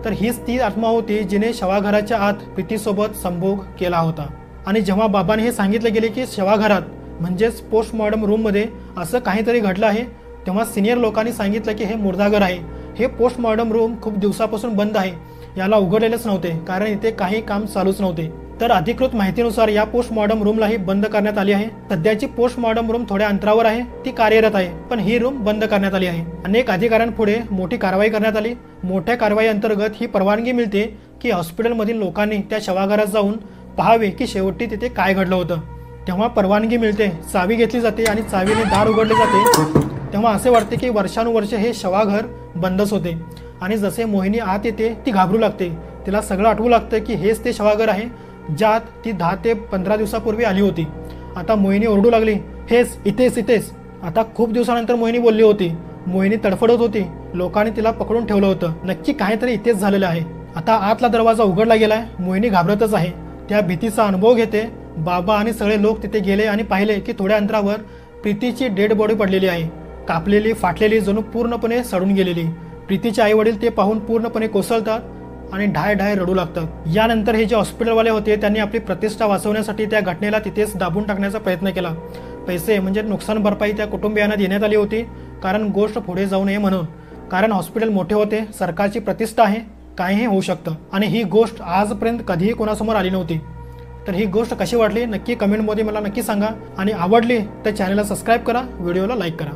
तर हीच ती आत्मा होती जिने शवाघराच्या आत प्रीतीसोबत संभोग केला होता. आणि जेव्हा बाबांनी हे सांगितले गेले की शवाघरात म्हणजेच पोस्टमॉर्टम रूममध्ये असं काहीतरी घडलं आहे, तेव्हा सिनियर लोकांनी सांगितलं की हे मुर्दाघर आहे, हे पोस्टमॉर्टम रूम खूप दिवसापासून बंद आहे, याला उघडलेलेच नव्हते कारण इथे काही काम चालूच नव्हते. तर अधिकृत माहितीनुसार या पोस्टमॉर्टम रूमलाही बंद करण्यात आली आहे. सध्याची पोस्टमॉर्टम रूम थोड्या अंतरावर आहे, ती कार्यरत आहे, पण ही रूम बंद करण्यात आली आहे. अनेक अधिकाऱ्यांपुढे मोठी कारवाई करण्यात आली. मोठ्या कारवाई अंतर्गत ही परवानगी मिळते की हॉस्पिटलमधील लोकांनी त्या शवागारात जाऊन पाहावे की शेवटी तिथे काय घडलं होतं. तेव्हा परवानगी मिळते, चावी घेतली जाते आणि चावीने दार उघडले जाते. तेव्हा असे वाटते की वर्षानुवर्षे हे शवाघर बंदच होते आणि जसे मोहिनी आत येते ती घाबरू लागते. तिला सगळं आठवू लागतं की हेच ते शवाघर आहे ज्यात ती 10 ते 15 दिवसापूर्वी आली होती. आता मोहिनी ओरडू लागली, हेच इथेच इथेच. आता खूप दिवसानंतर मोहिनी बोलली होती. मोहिनी तडफडत होती, लोकांनी तिला पकडून ठेवलं होतं, नक्की काहीतरी इथेच झालेलं आहे. आता आतला दरवाजा उघडला गेलाय, मोहिनी घाबरतच आहे, त्या भीतीचा अनुभव घेते. बाबा आणि सगळे लोक तिथे गेले आणि पाहिले की थोड्या अंतरावर प्रीतीची डेड बॉडी पडलेली आहे, कापलेली, फाटलेली, जणू पूर्णपणे सडून गेलेली. प्रीतीचे आई वडील ते पाहून पूर्णपणे कोसळतात आणि ढाय ढाय रडू लागतात. यानंतर हे जे हॉस्पिटलवाले होते त्यांनी आपली प्रतिष्ठा वाचवण्यासाठी त्या घटनेला तिथेच दाबून टाकण्याचा प्रयत्न केला. पैसे म्हणजे नुकसान भरपाई त्या कुटुंबियांना देण्यात आली होती, कारण गोष्ट पुढे जाऊ नये म्हणून. कारण हॉस्पिटल मोठे होते, सरकारची प्रतिष्ठा आहे, काहीही होऊ शकतं आणि ही गोष्ट आजपर्यंत कधीही कोणासमोर आली नव्हती. तर ही गोष्ट कशी वाटली नक्की कमेंटमध्ये मला नक्की सांगा आणि आवडली तर चॅनलला सबस्क्राईब करा, व्हिडिओला लाईक करा.